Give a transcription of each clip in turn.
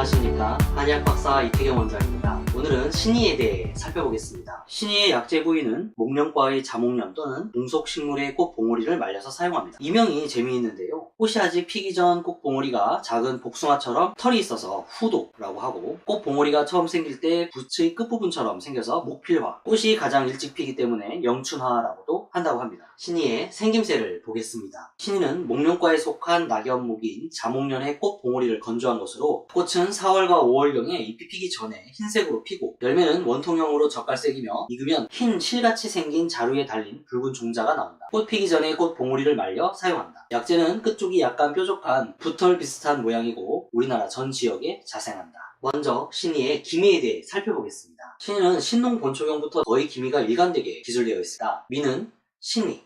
안녕하십니까. 한의학박사 이태경 원장입니다. 오늘은 신의에 대해 살펴보겠습니다. 신의의 약재 부위는 목련과의 자목련 또는 동속식물의 꽃봉오리를 말려서 사용합니다. 이명이 재미있는데요. 꽃이 아직 피기 전 꽃봉오리가 작은 복숭아처럼 털이 있어서 후도라고 하고, 꽃봉오리가 처음 생길 때 붓의 끝부분처럼 생겨서 목필화, 꽃이 가장 일찍 피기 때문에 영춘화라고도 한다고 합니다. 신의의 생김새를 보겠습니다. 신의는 목련과에 속한 낙엽목인 자목련의 꽃봉오리를 건조한 것으로, 꽃은 4월과 5월경에 잎이 피기 전에 흰색으로 피고, 열매는 원통형으로 젓갈색이며 익으면 흰 실같이 생긴 자루에 달린 붉은 종자가 나온다. 꽃 피기 전에 꽃봉오리를 말려 사용한다. 약재는 끝쪽이 약간 뾰족한 붓털 비슷한 모양이고 우리나라 전 지역에 자생한다. 먼저 신의의 기미에 대해 살펴보겠습니다. 신의는 신농 본초경부터 거의 기미가 일관되게 기술되어 있으다. 미는 신의,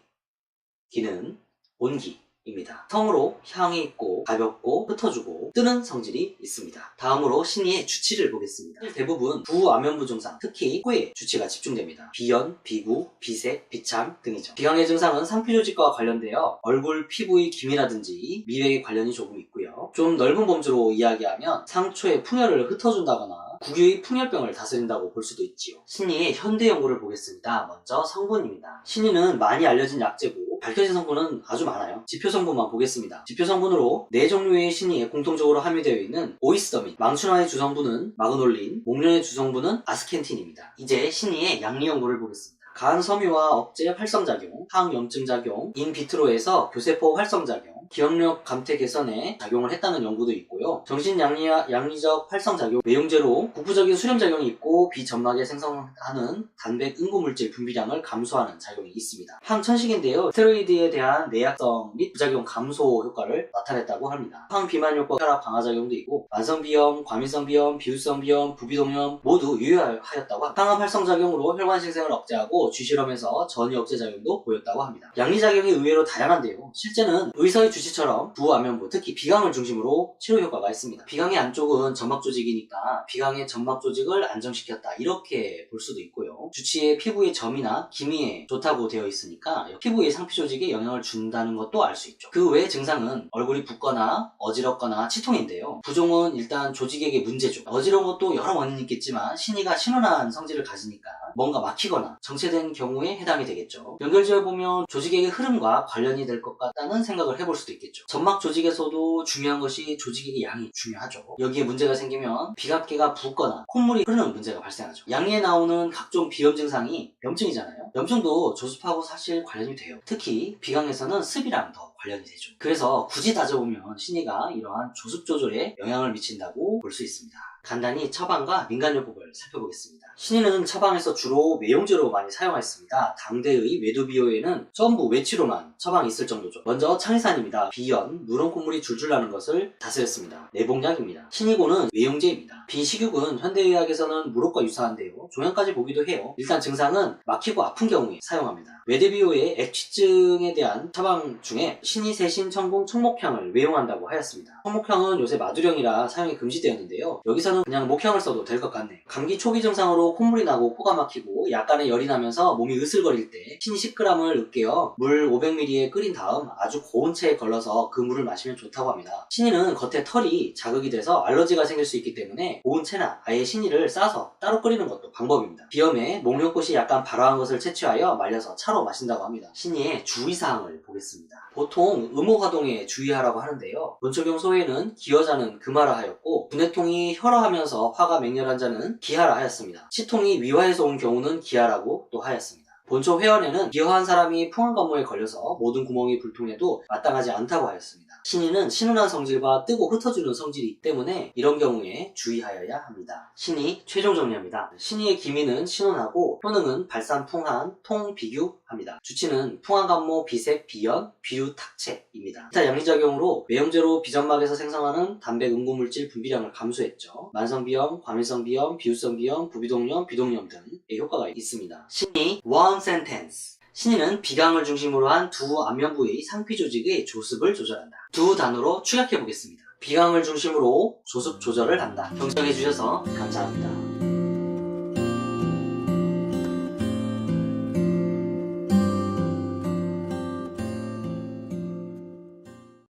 기는 온기입니다. 성으로 향이 있고 가볍고 흩어주고 뜨는 성질이 있습니다. 다음으로 신의의 주치를 보겠습니다. 대부분 부암연부 증상, 특히 코에 주치가 집중됩니다. 비연, 비구, 비색, 비참 등이죠. 비강의 증상은 상피조직과 관련되어 얼굴 피부의 기미라든지 미백에 관련이 조금 있고요. 좀 넓은 범주로 이야기하면 상초에 풍혈을 흩어준다거나 국유의 풍혈병을 다스린다고 볼 수도 있지요. 신의의 현대 연구를 보겠습니다. 먼저 성분입니다. 신의는 많이 알려진 약재고 밝혀진 성분은 아주 많아요. 지표 성분만 보겠습니다. 지표 성분으로 4종류의 신의에 공통적으로 함유되어 있는 오이스더민, 망춘화의 주성분은 마그놀린, 목련의 주성분은 아스켄틴입니다. 이제 신의의 양리 연구를 보겠습니다. 간 섬유화 억제 활성작용, 항염증 작용, 인비트로에서 교세포 활성작용, 기억력 감퇴 개선에 작용을 했다는 연구도 있고요. 정신양리적 활성작용, 외용제로 국부적인 수렴작용이 있고 비점막에 생성하는 단백 응고물질 분비량을 감소하는 작용이 있습니다. 항천식인데요. 스테로이드에 대한 내약성 및 부작용 감소 효과를 나타냈다고 합니다. 항비만 효과, 혈압 강화 작용도 있고 만성비염, 과민성비염, 비후성비염, 부비동염 모두 유효하였다고 합니다. 항암 활성작용으로 혈관 sinh 생을 억제하고 쥐실험에서 전이 억제 작용도 보였다고 합니다. 양리작용이 의외로 다양한데요. 실제는 의사의 주치처럼 부암연부, 특히 비강을 중심으로 치료 효과가 있습니다. 비강의 안쪽은 점막 조직이니까 비강의 점막 조직을 안정시켰다 이렇게 볼 수도 있고요. 주치의 피부의 점이나 기미에 좋다고 되어 있으니까 피부의 상피 조직에 영향을 준다는 것도 알 수 있죠. 그 외 증상은 얼굴이 붓거나 어지럽거나 치통인데요. 부종은 일단 조직에게 문제죠. 어지러운 것도 여러 원인이 있겠지만 신의가 신원한 성질을 가지니까 뭔가 막히거나 정체된 경우에 해당이 되겠죠. 연결지어보면 조직의 흐름과 관련이 될 것 같다는 생각을 해볼 수도 있겠죠. 점막 조직에서도 중요한 것이 조직의 양이 중요하죠. 여기에 문제가 생기면 비갑계가 붓거나 콧물이 흐르는 문제가 발생하죠. 양리에 나오는 각종 비염 증상이 염증이잖아요. 염증도 조습하고 사실 관련이 돼요. 특히 비강에서는 습이랑 더 관련이 되죠. 그래서 굳이 따져보면 신의가 이러한 조습 조절에 영향을 미친다고 볼 수 있습니다. 간단히 처방과 민간요법을 살펴보겠습니다. 신의는 처방에서 주로 외용제로 많이 사용했습니다. 당대의 외두비호에는 전부 외치로만 처방이 있을 정도죠. 먼저 창의산입니다. 비연, 누런 콧물이 줄줄 나는 것을 다스렸습니다. 내복약입니다. 신의고는 외용제입니다. 비식육은 현대의학에서는 무록과 유사한데요. 종양까지 보기도 해요. 일단 증상은 막히고 아픈 경우에 사용합니다. 외대비호의 액취증에 대한 처방 중에 신의, 세신, 청궁, 청목향을 외용한다고 하였습니다. 청목향은 요새 마두령이라 사용이 금지되었는데요. 여기서는 그냥 목향을 써도 될 것 같네요. 감기 초기 증상으로 콧물이 나고 코가 막히고 약간의 열이 나면서 몸이 으슬거릴 때 신의 10g을 으깨어 물 500ml에 끓인 다음 아주 고운 체에 걸러서 그 물을 마시면 좋다고 합니다. 신의는 겉에 털이 자극이 돼서 알러지가 생길 수 있기 때문에 고운 체나 아예 신의를 싸서 따로 끓이는 것도 방법입니다. 비염에 목련꽃이 약간 발화한 것을 채취하여 말려서 차로 마신다고 합니다. 신의의 주의사항을 보겠습니다. 보통 음호화동에 주의하라고 하는데요. 본초경 소에는 기여자는 금하라 하였고, 분해통이 혈화하면서 화가 맹렬한 자는 기하라 하였습니다. 치통이 위화해서 온 경우는 기하라고 또 하였습니다. 본초 회원에는 기여한 사람이 풍한감모에 걸려서 모든 구멍이 불통해도 마땅하지 않다고 하였습니다. 신의는 신운한 성질과 뜨고 흩어지는 성질이기 때문에 이런 경우에 주의하여야 합니다. 신의 최종 정리합니다. 신의의 기미는 신운하고 효능은 발산, 풍한, 통, 비규합니다. 주치는 풍한감모, 비색, 비연, 비류, 탁체입니다. 기타 양리작용으로 외용제로 비점막에서 생성하는 단백 응고물질 분비량을 감소했죠. 만성비염, 과민성비염, 비후성비염, 부비동염, 비동염 등의 효과가 있습니다. 신의 one sentence. 신의는 비강을 중심으로 한 두 안면부의 상피 조직의 조습을 조절한다. 두 단어로 축약해 보겠습니다. 비강을 중심으로 조습 조절을 한다. 경청해 주셔서 감사합니다.